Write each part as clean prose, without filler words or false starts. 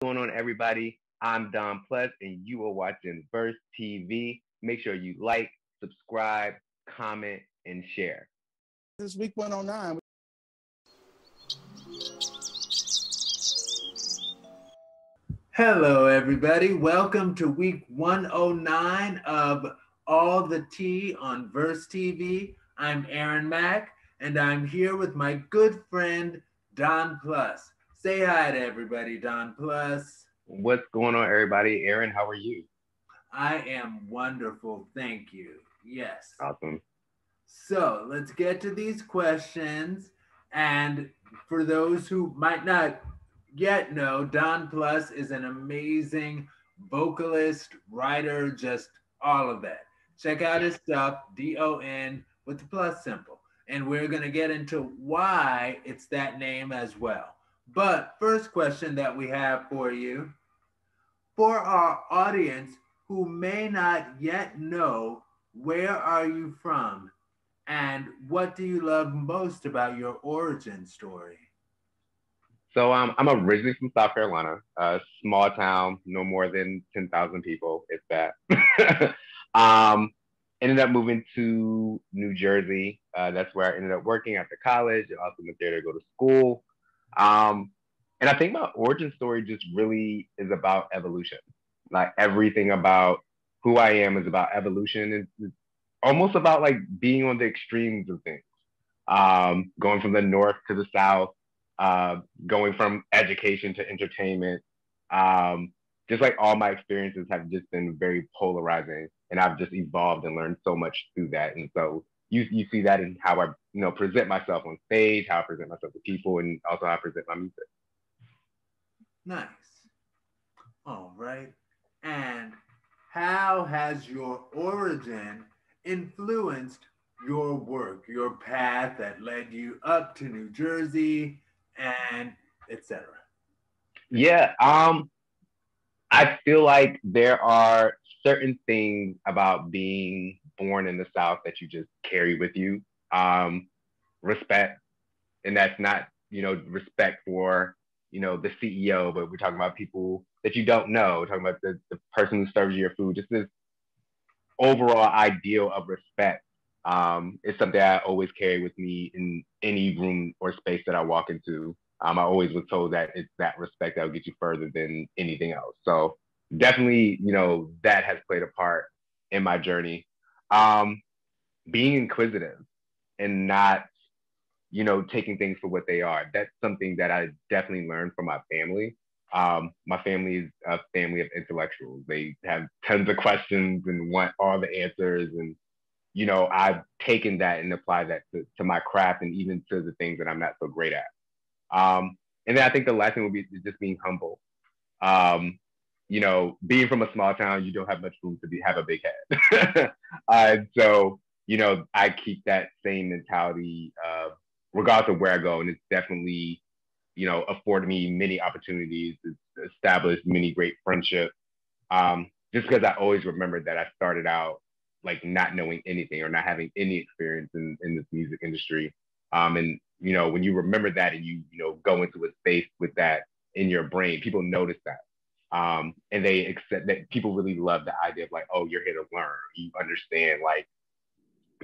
Going on, everybody? I'm Don Plus, and you are watching Verse TV. Make sure you like, subscribe, comment, and share. This week 109. Hello, everybody. Welcome to week 109 of All the Tea on Verse TV. I'm Aaron Mack, and I'm here with my good friend, Don Plus. Say hi to everybody, Don Plus. What's going on, everybody? Aaron, how are you? I am wonderful, thank you. Yes. Awesome. So let's get to these questions. And for those who might not yet know, Don Plus is an amazing vocalist, writer, just all of that. Check out his stuff, D-O-N with the plus symbol. And we're going to get into why it's that name as well. But first question that we have for you, for our audience who may not yet know, where are you from? And what do you love most about your origin story? So I'm originally from South Carolina, a small town, no more than 10,000 people, if that. Ended up moving to New Jersey. That's where I ended up working after college. I also went there to go to school. And I think my origin story just really is about evolution. Like everything about who I am is about evolution. It's almost about like being on the extremes of things. Going from the north to the south, going from education to entertainment. Just like all my experiences have just been very polarizing, and I've just evolved and learned so much through that. And so you see that in how I present myself on stage, how I present myself to people, and also how I present my music. Nice. All right. And how has your origin influenced your work, your path that led you up to New Jersey, and etc.? Yeah, I feel like there are certain things about being born in the South that you just carry with you. Respect, and that's not respect for the CEO, but we're talking about people that you don't know. We're talking about the person who serves you your food. Just this overall ideal of respect is something I always carry with me in any room or space that I walk into. I always was told that it's that respect that will get you further than anything else. So definitely, that has played a part in my journey. Being inquisitive and not, taking things for what they are. That's something that I definitely learned from my family. My family is a family of intellectuals. They have tons of questions and want all the answers. And, I've taken that and applied that to my craft and even to the things that I'm not so great at. And then I think the last thing would be just being humble. Being from a small town, you don't have much room to have a big head. So, I keep that same mentality regardless of where I go. And it's definitely, afforded me many opportunities. It's established many great friendships. Just because I always remembered that I started out like not knowing anything or not having any experience in this music industry. And when you remember that and you go into a space with that in your brain, people notice that. And they accept that. People really love the idea of like, oh, you're here to learn. You understand like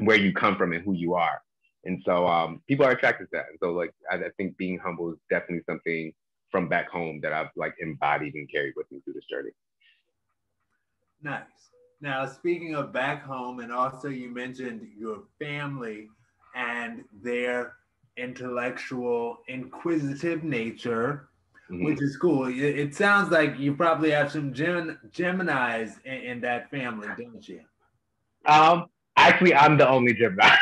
where you come from and who you are. And so people are attracted to that. And so like I think being humble is definitely something from back home that I've like embodied and carried with me through this journey. Nice. Now, speaking of back home, and also you mentioned your family and their intellectual, inquisitive nature, which is cool. It sounds like you probably have some Geminis in that family, don't you? Actually, I'm the only Gemini.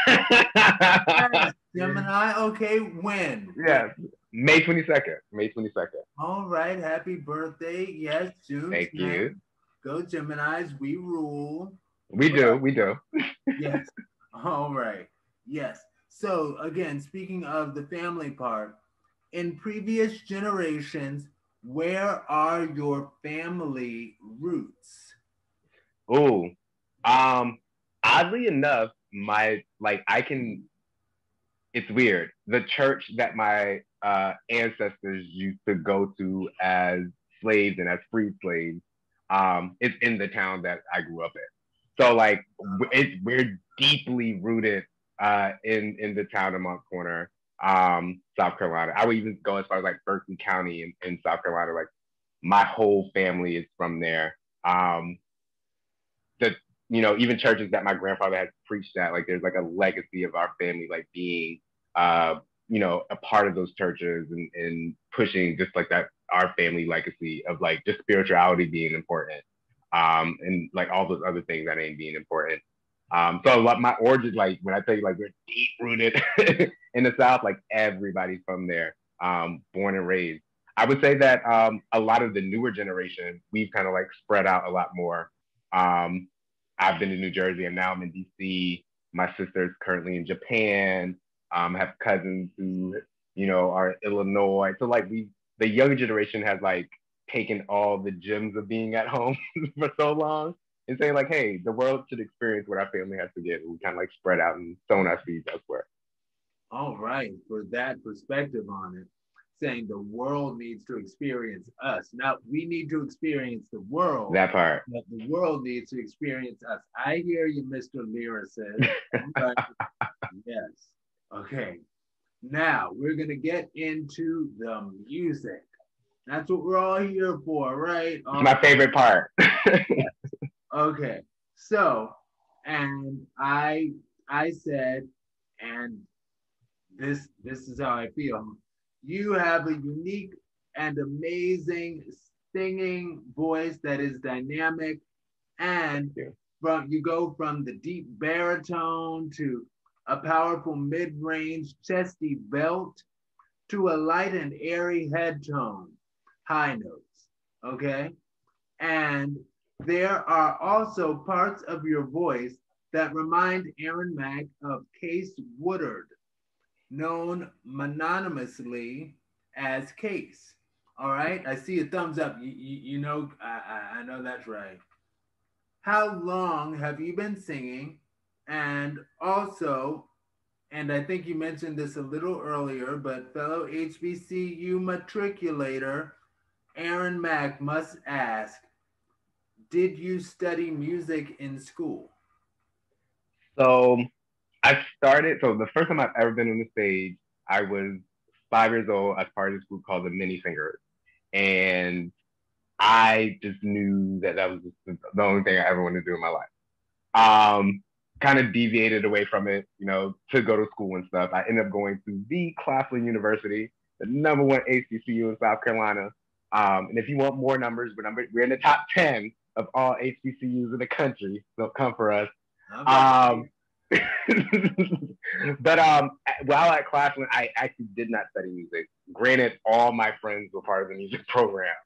Gemini? Okay, when? Yeah, May 22nd. May 22nd. All right, happy birthday. Yes, June. Thank you. Go Geminis, we rule. We do. Yes. All right. Yes. So again, speaking of the family part, in previous generations, where are your family roots? Oh, oddly enough, it's weird. The church that my ancestors used to go to as slaves and as freed slaves, is in the town that I grew up in. So like we're deeply rooted in the town of Mont Corner, South Carolina. I would even go as far as like Berkeley County in South Carolina. Like my whole family is from there. The even churches that my grandfather had preached at, like there's like a legacy of our family like being a part of those churches and pushing just like that our family legacy of like just spirituality being important. And like all those other things that ain't being important. So like my origin, like when I tell you like we're deep rooted in the South, like everybody's from there, born and raised. I would say that a lot of the newer generation, we've kind of like spread out a lot more. Um, I've been to New Jersey and now I'm in DC. My sister's currently in Japan. I have cousins who, are in Illinois. So like the younger generation has like taken all the gems of being at home for so long and saying like, hey, the world should experience what our family has to get. And we kind of like spread out and sown our seeds elsewhere. All right, for that perspective on it, saying the world needs to experience us. Now we need to experience the world. That part. But the world needs to experience us. I hear you, Mr. Lyricist. Right. Yes. Okay. Now we're going to get into the music. That's what we're all here for, right? It's my favorite part. Okay. So, and I said, and this is how I feel. You have a unique and amazing singing voice that is dynamic, and you go from the deep baritone to a powerful mid-range chesty belt to a light and airy head tone, high notes, okay? And there are also parts of your voice that remind Aaron Mack of Case Woodard, known mononymously as Case. All right, I see a thumbs up. You know, I know that's right. How long have you been singing? And also, and I think you mentioned this a little earlier, but fellow HBCU matriculator Aaron Mack must ask, did you study music in school? So the first time I've ever been on the stage, I was 5 years old as part of this group called the Mini Singers. And I just knew that was just the only thing I ever wanted to do in my life. Kind of deviated away from it, to go to school and stuff. I ended up going to the Claflin University, the #1 HBCU in South Carolina. And if you want more numbers, we're in the top 10 of all HBCUs in the country. So come for us. But while at Claflin, I actually did not study music. Granted, all my friends were part of the music program.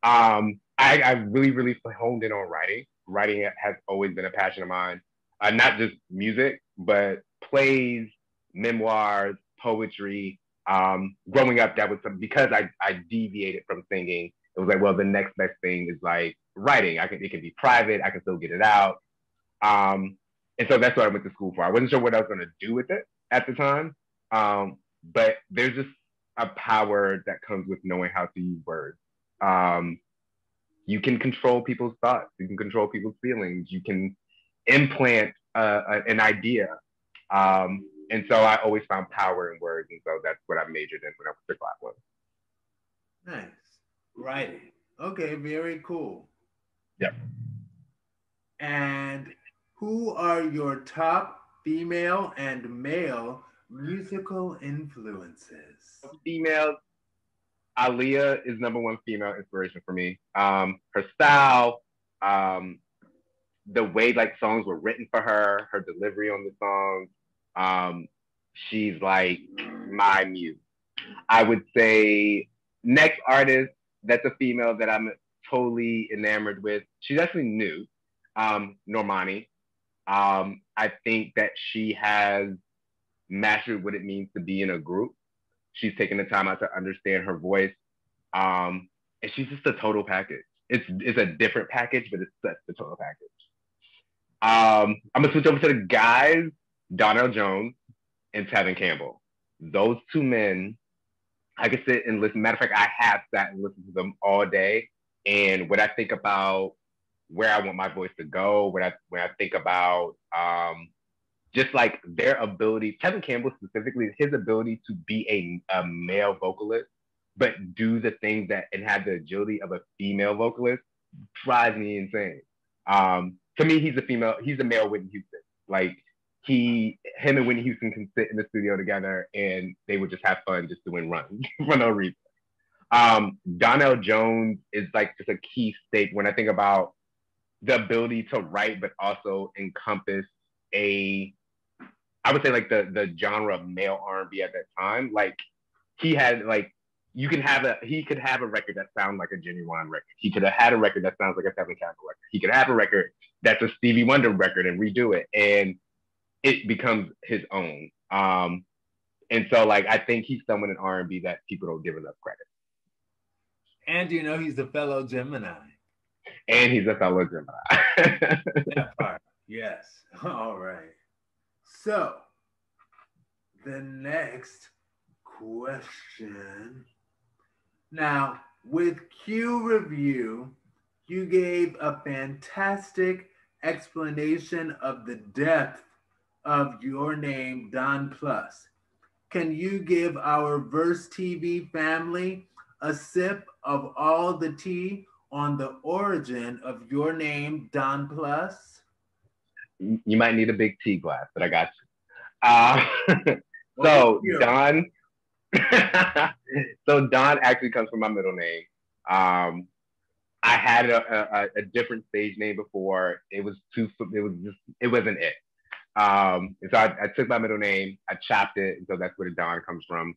I really, really honed in on writing. Writing has always been a passion of mine. Not just music, but plays, memoirs, poetry. Growing up, that was because I deviated from singing. It was like, well, the next best thing is like writing. It can be private. I can still get it out. And so that's what I went to school for. I wasn't sure what I was going to do with it at the time. But there's just a power that comes with knowing how to use words. You can control people's thoughts. You can control people's feelings. You can implant an idea. And so I always found power in words. And so that's what I majored in when I went to Claflin. Nice. Writing. Okay, very cool. Yep. And who are your top female and male musical influences? Females, Aaliyah is #1 female inspiration for me. Her style, the way like songs were written for her delivery on the songs. She's like my muse. I would say next artist that's a female that I'm totally enamored with. She's actually new, Normani. I think that she has mastered what it means to be in a group. She's taken the time out to understand her voice. And she's just a total package. It's a different package, but it's such the total package. I'm gonna switch over to the guys, Donell Jones and Tevin Campbell. Those two men I can sit and listen. Matter of fact, I have sat and listened to them all day. And when I think about where I want my voice to go, when I think about just like their ability, Kevin Campbell specifically, his ability to be a male vocalist, but do the things that and have the agility of a female vocalist drives me insane. To me, he's a male Whitney Houston. Like him and Whitney Houston can sit in the studio together and they would just have fun just doing runs for no reason. Donell Jones is like just a key stake when I think about the ability to write, but also encompass I would say like the genre of male R&B at that time. Like he had like he could have a record that sounds like a Genuine record. He could have had a record that sounds like a Kevin Campbell record. He could have a record that's a Stevie Wonder record and redo it, and it becomes his own. And so like I think he's someone in R&B that people don't give enough credit. And you know he's a fellow Gemini. And he's a fellow Gemini. That part, yes. All right. So the next question. Now, with Q Review, you gave a fantastic explanation of the depth of your name, Don Plus. Can you give our Verse TV family a sip of all the tea on the origin of your name, Don Plus? You might need a big tea glass, but I got you. So Don, so Don actually comes from my middle name. I had a different stage name before. It wasn't it. And so I took my middle name, I chopped it, and so that's where the Don comes from.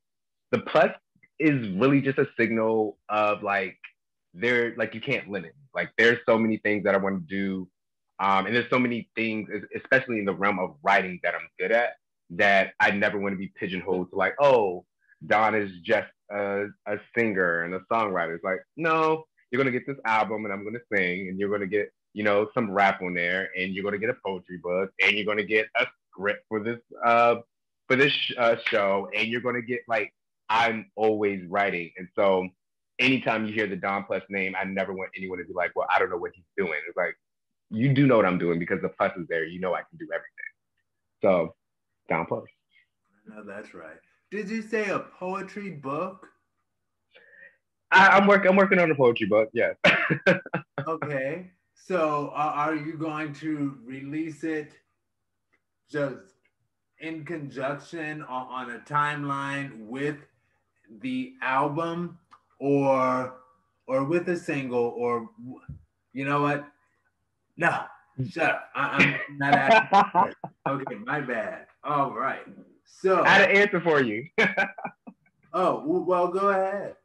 The plus is really just a signal of like you can't limit. Like there's so many things that I want to do. And there's so many things, especially in the realm of writing, that I'm good at, that I never want to be pigeonholed to like, oh, Don is just a singer and a songwriter. It's like, no, you're going to get this album and I'm going to sing, and you're going to get, some rap on there, and you're going to get a poetry book, and you're going to get a script for this show, and you're going to get like, I'm always writing. And so anytime you hear the Don Plus name, I never want anyone to be like, well, I don't know what he's doing. It's like, you do know what I'm doing because the plus is there. You know I can do everything. So, Don Plus. No, that's right. Did you say a poetry book? I'm working on a poetry book. Yes. Okay. So, are you going to release it just in conjunction on a timeline with the album, or with a single, or you know what? No, shut up. I'm not asking. Okay, my bad. All right. So I had an answer for you. Oh, well, go ahead.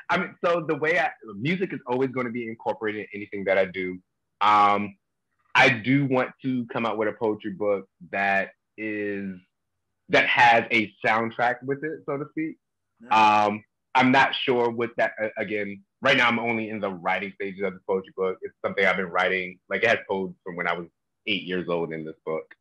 I mean, so the way music is always going to be incorporated in anything that I do. I do want to come out with a poetry book that has a soundtrack with it, so to speak. Nice. I'm not sure what that, again, right now I'm only in the writing stages of the poetry book. It's something I've been writing, like it has codes from when I was 8 years old in this book.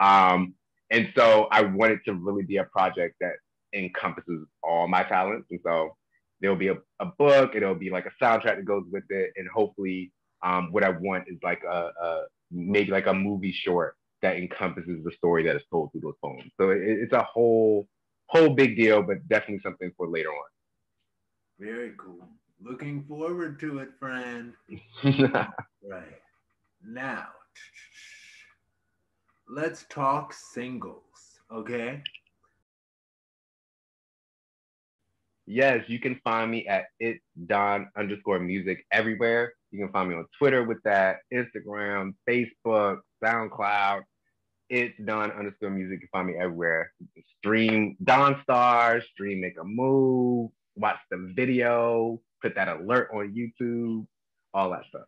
And so I want it to really be a project that encompasses all my talents. And so there'll be a book, it'll be like a soundtrack that goes with it. And hopefully what I want is like maybe like a movie short that encompasses the story that is told through those poems. So it's a whole big deal, but definitely something for later on. Very cool. Looking forward to it, friend. Right. Now, let's talk singles, okay? Yes, you can find me at itsdon_music everywhere. You can find me on Twitter with that, Instagram, Facebook, SoundCloud. It's Don_music. You can find me everywhere. Stream Don Star, stream Make a Move, watch the video, put that alert on YouTube, all that stuff.